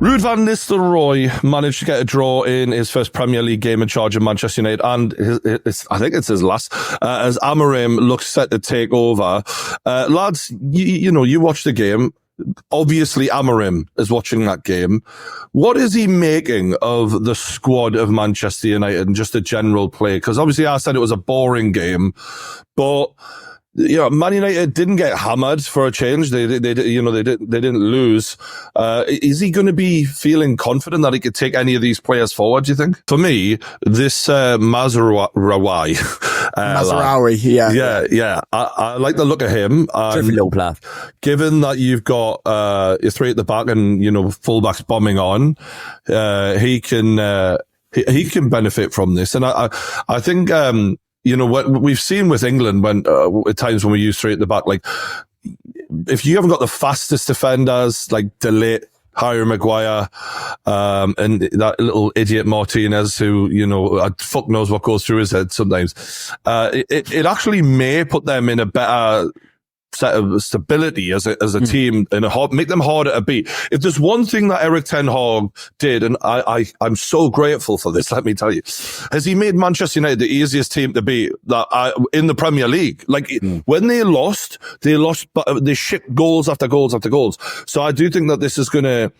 Ruud van Nistelrooy managed to get a draw in his first Premier League game in charge of Manchester United, and I think it's his last, as Amorim looks set to take over. Lads, you watch the game. Obviously, Amorim is watching that game. What is he making of the squad of Manchester United and just a general play? Because obviously I said it was a boring game, but Man United didn't get hammered for a change. They didn't lose. Is he going to be feeling confident that he could take any of these players forward, do you think? For me, this Mazraoui. Yeah. I like the look of him. Terrific little player. Given that you've got your three at the back and fullbacks bombing on, he can benefit from this. And I think what we've seen with England when at times when we use three at the back, like if you haven't got the fastest defenders like De Ligt, Harry Maguire, and that little idiot Martinez who, fuck knows what goes through his head sometimes, it actually may put them in a better set of stability as a team and make them harder to beat. If there's one thing that Erik ten Hag did, and I'm so grateful for this, let me tell you, has he made Manchester United the easiest team to beat in the Premier League. Like when they lost, but they shipped goals after goals after goals. So I do think that this is going to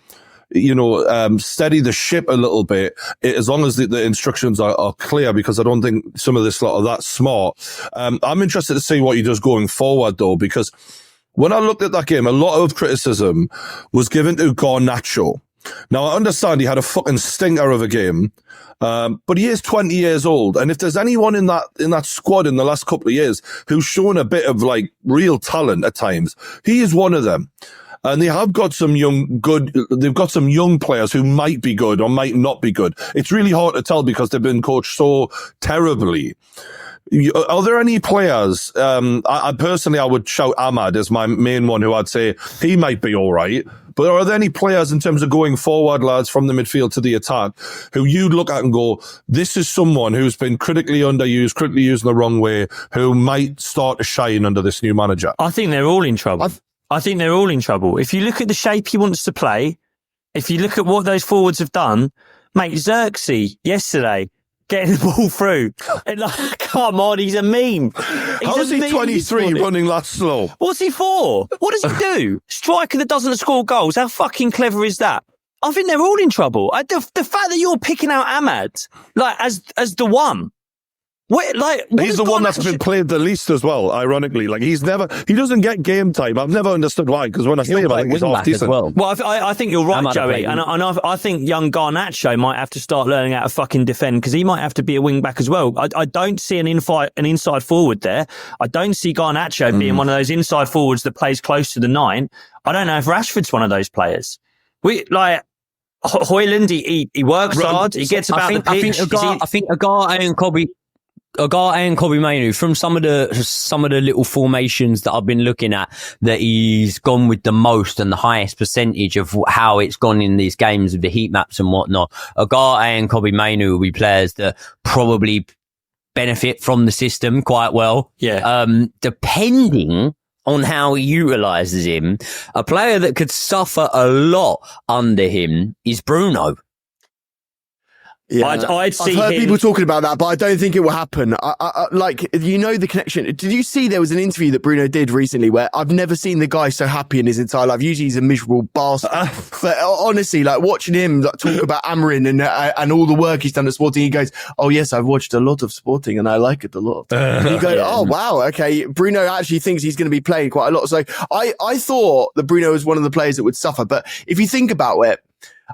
steady the ship a little bit, as long as the instructions are clear, because I don't think some of this lot are that smart. I'm interested to see what he does going forward, though, because when I looked at that game, a lot of criticism was given to Garnacho. Now, I understand he had a fucking stinker of a game, but he is 20 years old. And if there's anyone in that squad in the last couple of years who's shown a bit of like real talent at times, he is one of them. And they have got they've got some young players who might be good or might not be good. It's really hard to tell because they've been coached so terribly. Are there any players, I personally would shout Ahmad as my main one, who I'd say he might be all right. But are there any players in terms of going forward, lads, from the midfield to the attack, who you'd look at and go, this is someone who's been critically underused, critically used in the wrong way, who might start to shine under this new manager? I think they're all in trouble. I think they're all in trouble. If you look at the shape he wants to play, if you look at what those forwards have done, mate, Xerxes yesterday getting the ball through. Come on, he's a meme. How is he 23 running that slow? What's he for? What does he do? Striker that doesn't score goals. How fucking clever is that? I think they're all in trouble. The fact that you're picking out Ahmad as the one. He's the one that's been played the least as well, ironically. Like he doesn't get game time. I've never understood why, because when I say about it, he's half decent. Well, I think you're right, Joey. And I think young Garnacho might have to start learning how to fucking defend, because he might have to be a wing back as well. I don't see an inside forward there. I don't see Garnacho being one of those inside forwards that plays close to the 9. I don't know if Rashford's one of those players. Højlund, he works hard. He gets about the pitch. I think Agate and Kobe Mainu, from some of the little formations that I've been looking at, that he's gone with the most and the highest percentage of how it's gone in these games with the heat maps and whatnot. Agate and Kobe Mainu will be players that probably benefit from the system quite well. Yeah. Depending on how he utilises him, a player that could suffer a lot under him is Bruno. Yeah, I've heard people talking about that, but I don't think it will happen. The connection. Did you see there was an interview that Bruno did recently where I've never seen the guy so happy in his entire life. Usually he's a miserable bastard. But honestly, watching him talk about Amorim and all the work he's done at Sporting, he goes, "Oh yes, I've watched a lot of Sporting and I like it a lot." And you go, "Oh wow, okay." Bruno actually thinks he's going to be playing quite a lot. So I thought that Bruno was one of the players that would suffer. But if you think about it,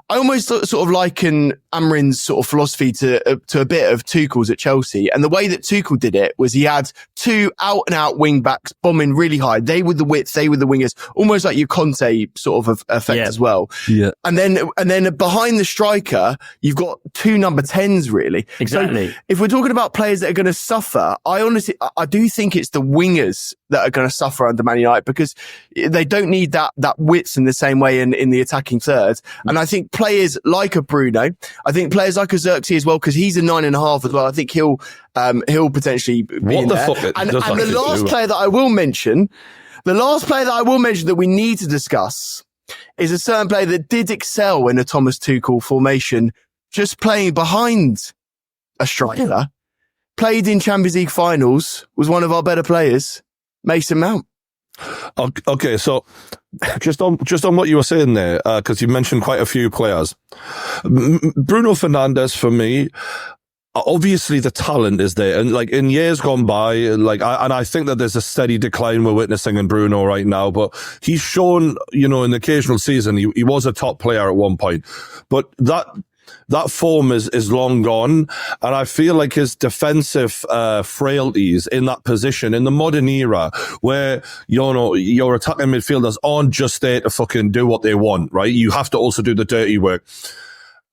I almost sort of liken Amorim's sort of philosophy to a bit of Tuchel's at Chelsea. And the way that Tuchel did it was he had two out and out wing backs bombing really high. They were the width, they were the wingers, almost like your Conte sort of effect as well. Yeah. And then behind the striker, you've got two number 10s really. Exactly. So if we're talking about players that are going to suffer, I do think it's the wingers that are going to suffer under Man United, because they don't need that width in the same way in the attacking third. And I think players like a Bruno, I think players like a Xerxes as well, because he's a 9.5 as well. I think he'll potentially be in there. And the last player that I will mention that we need to discuss is a certain player that did excel in a Thomas Tuchel formation, just playing behind a striker, played in Champions League finals, was one of our better players, Mason Mount. Okay, so just on what you were saying there, because you mentioned quite a few players. Bruno Fernandes, for me, obviously the talent is there, and like in years gone by, I think that there's a steady decline we're witnessing in Bruno right now, but he's shown, in the occasional season, he was a top player at one point, but that form is long gone, and I feel like his defensive frailties in that position in the modern era, where your attacking midfielders aren't just there to fucking do what they want, right? You have to also do the dirty work.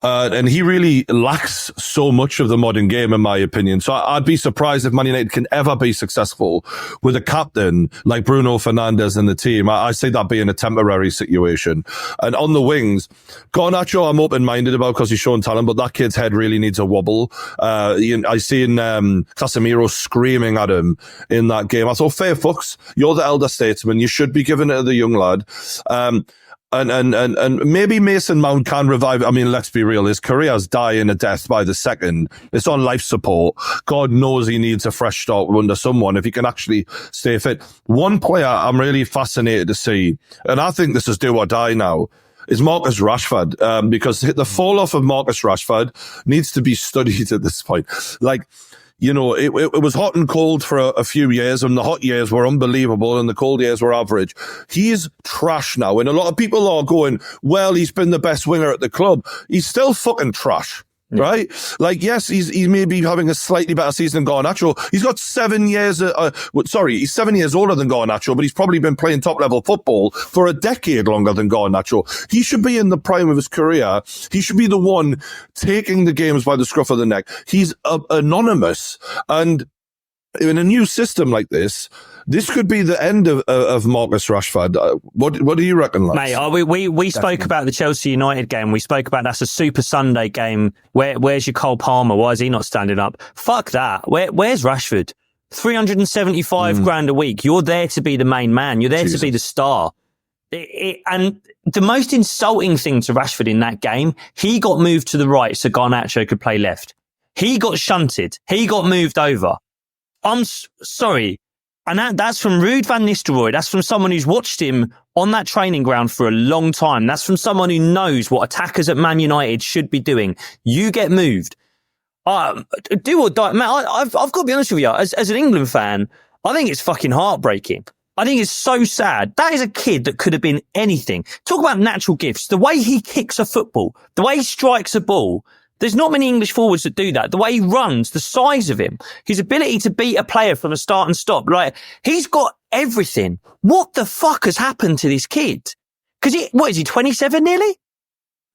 And he really lacks so much of the modern game, in my opinion. So I'd be surprised if Man United can ever be successful with a captain like Bruno Fernandes in the team. I see that being a temporary situation. And on the wings, Garnacho, I'm open-minded about because he's shown talent, but that kid's head really needs a wobble. I seen Casemiro screaming at him in that game. I thought, fair fucks, you're the elder statesman. You should be giving it to the young lad. And maybe Mason Mount can revive. I mean, let's be real. His career's dying a death by the second. It's on life support. God knows he needs a fresh start under someone if he can actually stay fit. One player I'm really fascinated to see, and I think this is do or die now, is Marcus Rashford, because the fall off of Marcus Rashford needs to be studied at this point. It was hot and cold for a few years, and the hot years were unbelievable and the cold years were average. He's trash now, and a lot of people are going, well, he's been the best winger at the club. He's still fucking trash. Right? Like, yes, he's maybe having a slightly better season than Garnacho. He's got 7 years, he's 7 years older than Garnacho, but he's probably been playing top level football for a decade longer than Garnacho. He should be in the prime of his career. He should be the one taking the games by the scruff of the neck. He's anonymous, and in a new system like this could be the end of Marcus Rashford. What do you reckon, lads? Mate, we spoke about the Chelsea United game. We spoke about that's a Super Sunday game. Where's your Cole Palmer? Why is he not standing up? Fuck that. Where's Rashford? 375 grand a week. You're there to be the main man. You're there to be the star. And the most insulting thing to Rashford in that game, he got moved to the right so Garnacho could play left. He got shunted. He got moved over. I'm sorry. And that's from Ruud van Nistelrooy. That's from someone who's watched him on that training ground for a long time. That's from someone who knows what attackers at Man United should be doing. You get moved. Do or die. Man, I've got to be honest with you. As an England fan, I think it's fucking heartbreaking. I think it's so sad. That is a kid that could have been anything. Talk about natural gifts. The way he kicks a football, the way he strikes a ball. There's not many English forwards that do that. The way he runs, the size of him, his ability to beat a player from a start and stop. Like, he's got everything. What the fuck has happened to this kid? Because what is he, 27 nearly?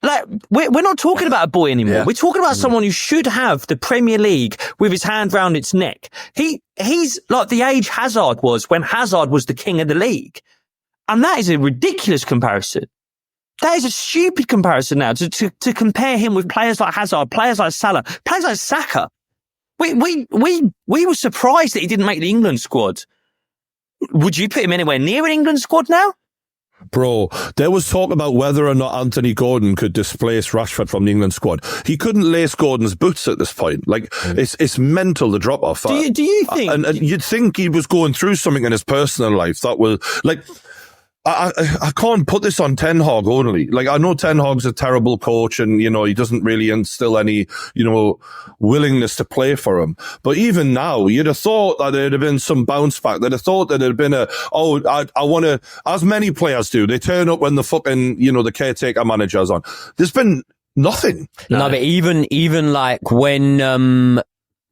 Like, we're not talking about a boy anymore. Yeah. We're talking about someone who should have the Premier League with his hand round its neck. He's like the age Hazard was when Hazard was the king of the league. And that is a ridiculous comparison. That is a stupid comparison now to compare him with players like Hazard, players like Salah, players like Saka. We were surprised that he didn't make the England squad. Would you put him anywhere near an England squad now? Bro, there was talk about whether or not Anthony Gordon could displace Rashford from the England squad. He couldn't lace Gordon's boots at this point. Like, it's mental, the drop off. Do you think? And you'd think he was going through something in his personal life that was like. I can't put this on Ten Hag only. Like, I know Ten Hag's a terrible coach and, he doesn't really instill any, willingness to play for him. But even now, you'd have thought that there'd have been some bounce back. They'd have thought that there'd been I want to, as many players do, they turn up when the fucking, the caretaker manager's on. There's been nothing. No, but even like when,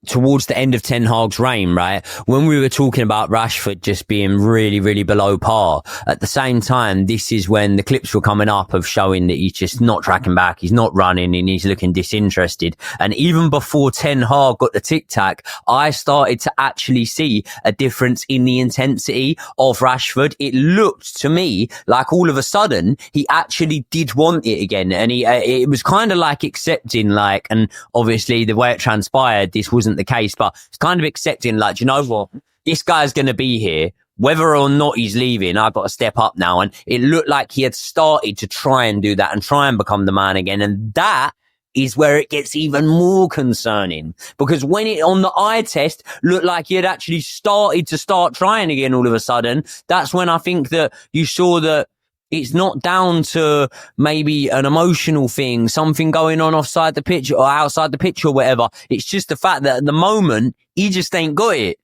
towards the end of Ten Hag's reign, right? When we were talking about Rashford just being really, really below par, at the same time, this is when the clips were coming up of showing that he's just not tracking back, he's not running, and he's looking disinterested. And even before Ten Hag got the tic-tac, I started to actually see a difference in the intensity of Rashford. It looked to me like all of a sudden he actually did want it again. And it was kind of like accepting, and obviously the way it transpired, this wasn't the case, but it's kind of accepting, you know what, this guy's going to be here. whether or not he's leaving, I've got to step up now. And it looked like he had started to try and do that and try and become the man again. And that is where it gets even more concerning, because when it on the eye test looked like he had actually started to start trying again all of a sudden, that's when I think that you saw that it's not down to maybe an emotional thing, something going on offside the pitch or outside the pitch or whatever. It's just the fact that at the moment, he just ain't got it.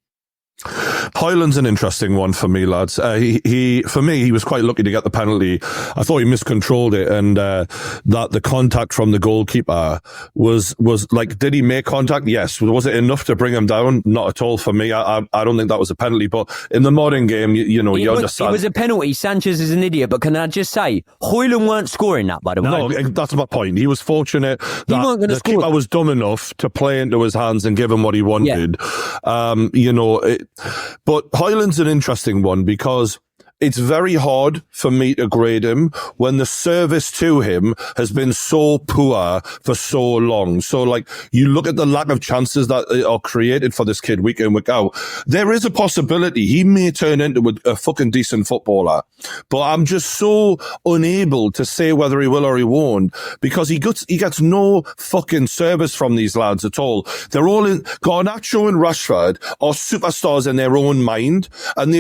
Højlund's an interesting one for me, lads. For me, he was quite lucky to get the penalty. I thought he miscontrolled it, and that the contact from the goalkeeper was like, did he make contact? Yes. Was it enough to bring him down? Not at all for me. I don't think that was a penalty. But in the modern game, you understand. It was a penalty. Sanchez is an idiot, but can I just say, Højlund weren't scoring that, by the way. No, that's my point. He was fortunate that the keeper was dumb enough to play into his hands and give him what he wanted. Yeah. But Højlund's an interesting one because it's very hard for me to grade him when the service to him has been so poor for so long. So, like, you look at the lack of chances that are created for this kid week in, week out. There is a possibility he may turn into a fucking decent footballer. But I'm just so unable to say whether he will or he won't, because he gets no fucking service from these lads at all. They're all in. Garnacho and Rashford are superstars in their own mind. And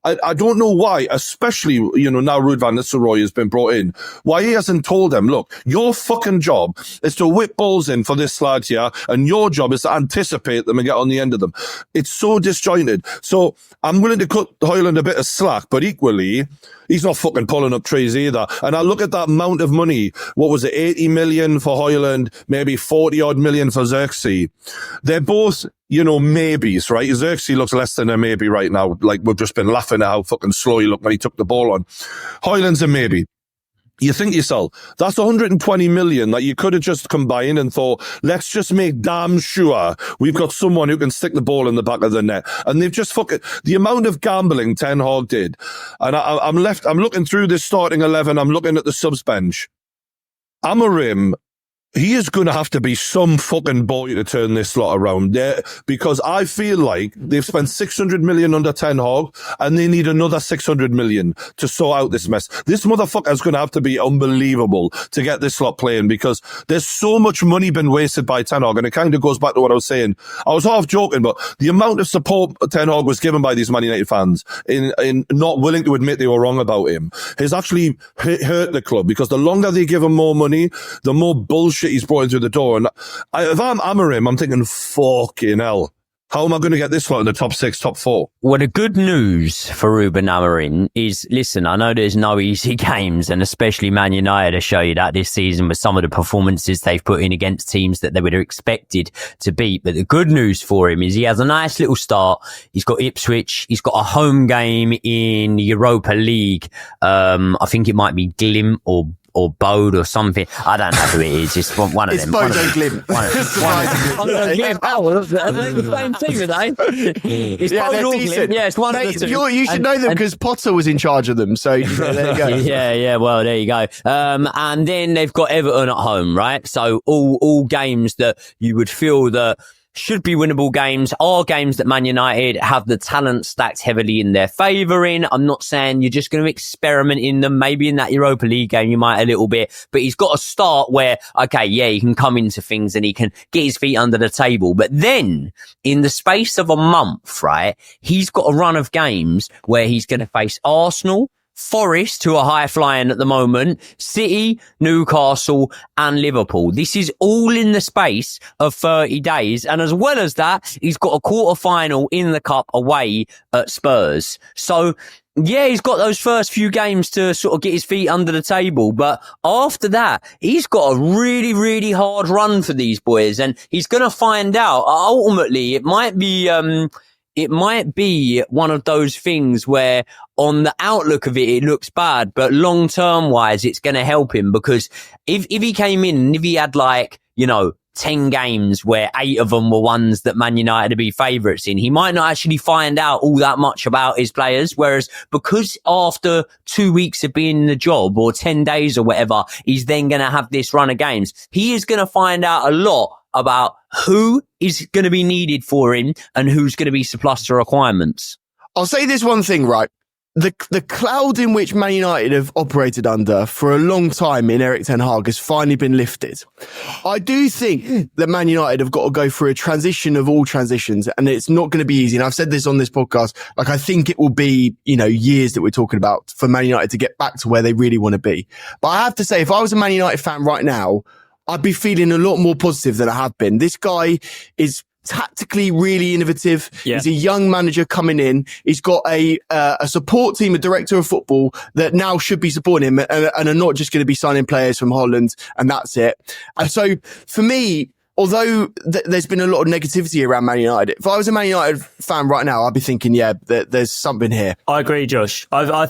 I don't know why. Especially, now Ruud van Nistelrooy has been brought in, why he hasn't told them, look, your fucking job is to whip balls in for this lad here, and your job is to anticipate them and get on the end of them. It's so disjointed. So I'm willing to cut Højlund a bit of slack, but equally, he's not fucking pulling up trees either. And I look at that amount of money. What was it? 80 million for Højlund, maybe 40 odd million for Xerxes. They're both, maybes, right? Xerxes looks less than a maybe right now. Like, we've just been laughing at how fucking slow he looked when he took the ball on. Højlund's a maybe. You think to yourself, that's 120 million that you could have just combined and thought, let's just make damn sure we've got someone who can stick the ball in the back of the net. And they've just the amount of gambling Ten Hag did. And I'm looking through this starting 11. I'm looking at the subs bench. Amorim, he is going to have to be some fucking boy to turn this lot around there, because I feel like they've spent 600 million under Ten Hag and they need another 600 million to sort out this mess. This motherfucker is going to have to be unbelievable to get this lot playing, because there's so much money been wasted by Ten Hag. And it kind of goes back to what I was saying. I was half joking, but the amount of support Ten Hag was given by these Man United fans in not willing to admit they were wrong about him has actually hurt the club, because the longer they give him more money, the more bullshit he's brought in through the door. And if I'm Amorim, I'm thinking, fucking hell, how am I going to get this lot in the top 6, top 4? Well, the good news for Rúben Amorim is, listen, I know there's no easy games, and especially Man United have shown you that this season with some of the performances they've put in against teams that they would have expected to beat. But the good news for him is he has a nice little start. He's got Ipswich. He's got a home game in the Europa League. I think it might be Glim or Bode or something. I don't know who it is. It's one of them. It's Bode Glim. The same team, are they? It's Bode or Glim. Yeah, it's one of the two. You should know them because Potter was in charge of them. So there you go. Yeah. Well, there you go. And then they've got Everton at home, right? So all games that you would feel that should be winnable games are games that Man United have the talent stacked heavily in their favour in. I'm not saying you're just going to experiment in them. Maybe in that Europa League game you might a little bit, but he's got to start where, okay, yeah, he can come into things and he can get his feet under the table. But then in the space of a month, right, he's got a run of games where he's going to face Arsenal, Forest, who are high flying at the moment, City, Newcastle and Liverpool. This is all in the space of 30 days. And as well as that, he's got a quarter final in the cup away at Spurs. So yeah, he's got those first few games to sort of get his feet under the table. But after that, he's got a really, really hard run for these boys. And he's going to find out ultimately it might be one of those things where on the outlook of it looks bad, but long term wise, it's going to help him, because if he came in and if he had 10 games where 8 of them were ones that Man United would be favourites in, he might not actually find out all that much about his players. Whereas because after 2 weeks of being in the job or 10 days or whatever, he's then going to have this run of games. He is going to find out a lot about who is going to be needed for him and who's going to be surplus to requirements. I'll say this one thing, right? The cloud in which Man United have operated under for a long time in Erik ten Hag has finally been lifted. I do think that Man United have got to go through a transition of all transitions, and it's not going to be easy. And I've said this on this podcast, like I think it will be, years that we're talking about for Man United to get back to where they really want to be. But I have to say, if I was a Man United fan right now, I'd be feeling a lot more positive than I have been. This guy is tactically really innovative. Yeah. He's a young manager coming in. He's got a support team, a director of football that now should be supporting him and are not just going to be signing players from Holland and that's it. And so for me, although there's been a lot of negativity around Man United, if I was a Man United fan right now, I'd be thinking, there's something here. I agree, Josh. I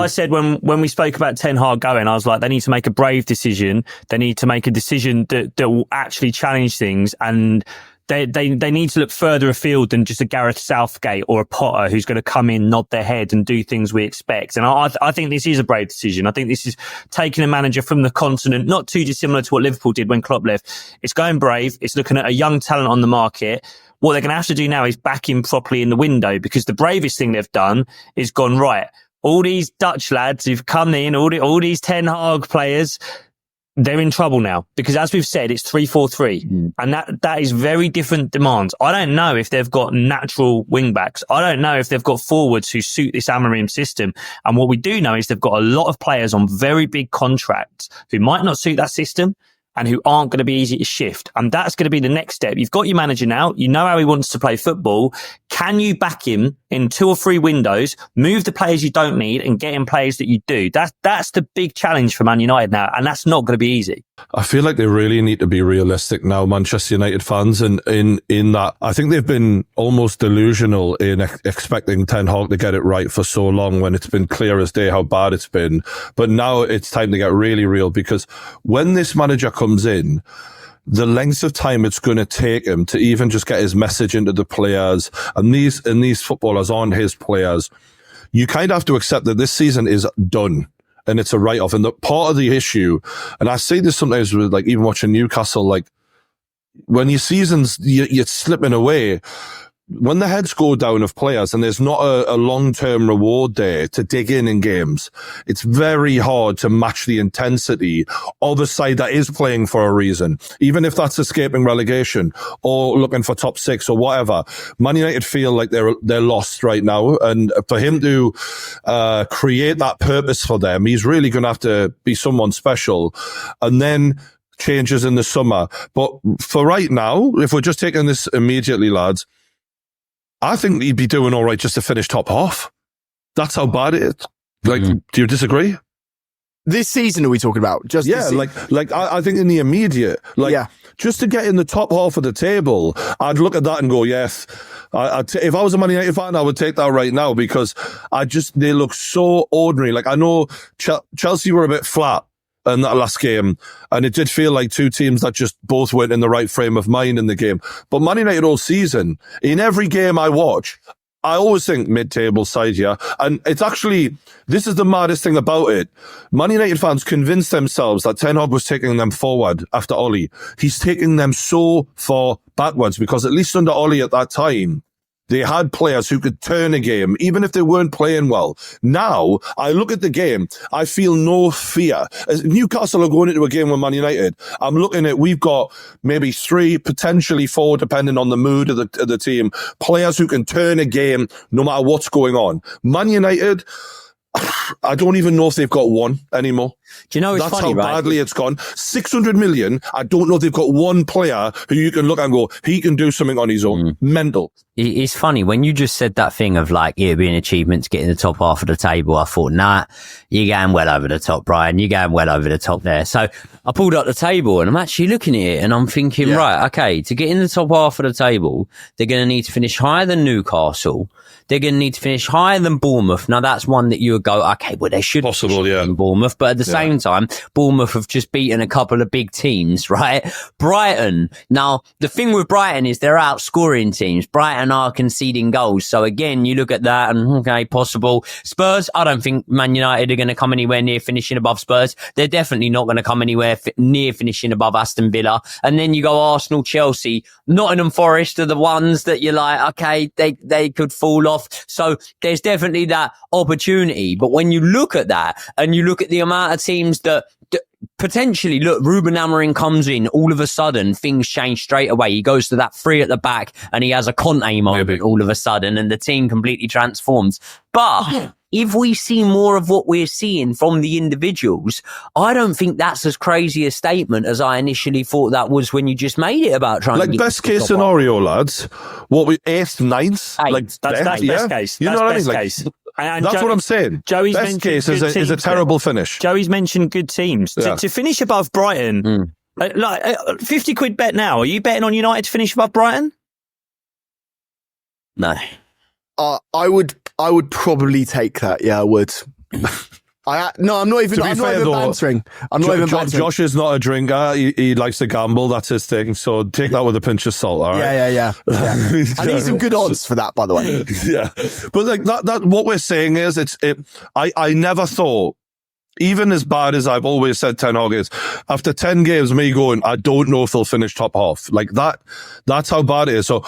said when we spoke about Ten Hag going, I was like, they need to make a brave decision. They need to make a decision that will actually challenge things, and They need to look further afield than just a Gareth Southgate or a Potter who's going to come in, nod their head and do things we expect. And I think this is a brave decision. I think this is taking a manager from the continent, not too dissimilar to what Liverpool did when Klopp left. It's going brave. It's looking at a young talent on the market. What they're going to have to do now is back him properly in the window, because the bravest thing they've done is gone, right, all these Dutch lads who've come in, all these Ten Hag players, they're in trouble now, because as we've said, it's 3-4-3, and that is very different demands. I don't know if they've got natural wing backs. I don't know if they've got forwards who suit this Amorim system. And what we do know is they've got a lot of players on very big contracts who might not suit that system and who aren't going to be easy to shift. And that's going to be the next step. You've got your manager now. You know how he wants to play football. Can you back him in 2 or 3 windows, move the players you don't need and get in players that you do? That's the big challenge for Man United now. And that's not going to be easy. I feel like they really need to be realistic now, Manchester United fans, and in that I think they've been almost delusional in expecting Ten Hag to get it right for so long, when it's been clear as day how bad it's been. But now it's time to get really real, because when this manager comes in, the length of time it's going to take him to even just get his message into the players, and these footballers aren't his players, you kind of have to accept that this season is done. And it's a write-off. And the part of the issue, and I say this sometimes with like even watching Newcastle, like when your season's, you're slipping away, when the heads go down of players and there's not a long-term reward there to dig in games, it's very hard to match the intensity of a side that is playing for a reason, even if that's escaping relegation or looking for top 6 or whatever. Man United feel like they're lost right now, and for him to create that purpose for them, he's really going to have to be someone special. And then changes in the summer. But for right now, if we're just taking this immediately, lads, I think he'd be doing all right just to finish top half. That's how bad it is. Like, do you disagree? This season are we talking about? Just I think in the immediate, just to get in the top half of the table, I'd look at that and go, yes. If I was a Man United fan, I would take that right now, because they look so ordinary. Like, I know Chelsea were a bit flat in that last game, and it did feel like 2 teams that just both weren't in the right frame of mind in the game. But Man United all season, in every game I watch, I always think mid-table side here. And it's actually, this is the maddest thing about it. Man United fans convinced themselves that Ten Hag was taking them forward after Ollie. He's taking them so far backwards, because at least under Ollie at that time, they had players who could turn a game, even if they weren't playing well. Now, I look at the game, I feel no fear. As Newcastle are going into a game with Man United, I'm looking at, we've got maybe 3, potentially 4, depending on the mood of the team, players who can turn a game no matter what's going on. Man United, I don't even know if they've got one anymore. Do you know, it's That's funny, how badly it's gone. 600 million. I don't know if they've got one player who you can look and go, he can do something on his own. Mental. It's funny when you just said that thing of like, it'd be an achievement to get in the top half of the table. I thought, nah, you're going well over the top, Brian. You're going well over the top there. So I pulled up the table and I'm actually looking at it and I'm thinking, right, okay, to get in the top half of the table, they're going to need to finish higher than Newcastle. They're going to need to finish higher than Bournemouth. Now, that's one that you would go, okay, well, they should possible, in Bournemouth. But at the same time, Bournemouth have just beaten a couple of big teams, right? Brighton. Now, the thing with Brighton is they're outscoring teams. Brighton are conceding goals. So, again, you look at that and, okay, possible. Spurs, I don't think Man United are going to come anywhere near finishing above Spurs. They're definitely not going to come anywhere near finishing above Aston Villa. And then you go Arsenal, Chelsea, Nottingham Forest are the ones that you're like, okay, they could fall off. off. So there's definitely that opportunity. But when you look at that and you look at the amount of teams that potentially, look, Rúben Amorim comes in, all of a sudden things change straight away. He goes to that 3 at the back and he has a Conte moment all of a sudden and the team completely transforms. But if we see more of what we're seeing from the individuals, I don't think that's as crazy a statement as I initially thought that was when you just made it about trying to get best case scenario, lads. What we 8th, 9th? Like that's best case. You know what I mean? Like, and that's what I'm saying. Joey's best case is a terrible finish. Joey's mentioned good teams. To finish above Brighton, 50 quid bet now. Are you betting on United to finish above Brighton? No. I would probably take that. Yeah, I would. I'm not even bantering. I'm not even bantering. Josh is not a drinker. He likes to gamble. That's his thing. So take that with a pinch of salt. All right. Yeah. I need some good odds for that, by the way. Yeah, but like that. What we're saying is, I never thought, even as bad as I've always said Ten Hag is, after 10 games, me going, I don't know if they'll finish top half. Like that. That's how bad it is. So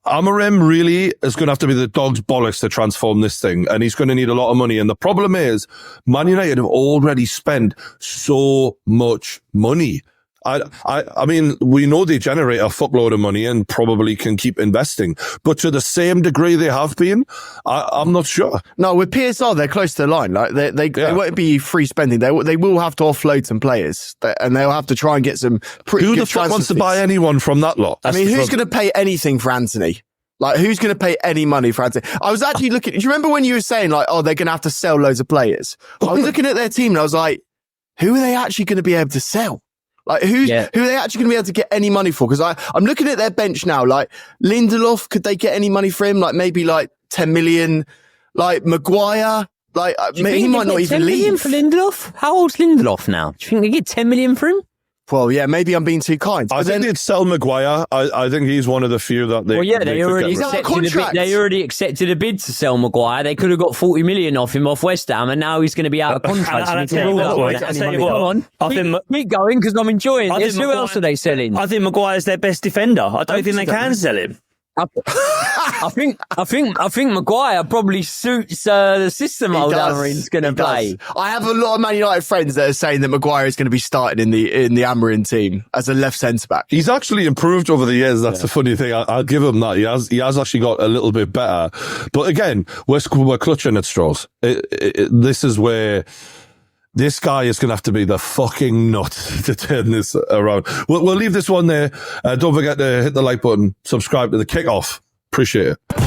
Amorim really is going to have to be the dog's bollocks to transform this thing, and he's going to need a lot of money. And the problem is, Man United have already spent so much money. I mean, we know they generate a fuckload of money and probably can keep investing, but to the same degree they have been, I'm not sure. No, with PSR, they're close to the line. Like they won't be free spending. They will have to offload some players, and they'll have to try and get some pretty good transfer fees. Who the fuck wants to buy anyone from that lot? Who's going to pay anything for Anthony? Like, who's going to pay any money for Anthony? I was actually looking. Do you remember when you were saying, like, they're going to have to sell loads of players? I was looking at their team and I was like, who are they actually going to be able to sell? Like, who are they actually going to be able to get any money for? Because I'm looking at their bench now. Like, Lindelof, could they get any money for him? Like, maybe like 10 million. Like, Maguire, like, he might not even leave. 10 million for Lindelof? How old's Lindelof now? Do you think they get 10 million for him? Well, yeah, maybe I'm being too kind. I think they'd sell Maguire. I think he's one of the few that they. Well, yeah, they already accepted a bid to sell Maguire. They could have got 40 million off him off West Ham, and now he's going to be out of contract. I tell you what, keep going because I'm enjoying this. Who else are they selling? I think Maguire's their best defender. I don't think they can sell him. I think Maguire probably suits the system old Amorim's going to play. I have a lot of Man United friends that are saying that Maguire is going to be starting in the Amorim team as a left centre back. He's actually improved over the years. That's the funny thing. I'll give him that. He has actually got a little bit better. But again, we're clutching at straws. This is where this guy is going to have to be the fucking nut to turn this around. We'll leave this one there. Don't forget to hit the like button, subscribe to the Kickoff. Appreciate it.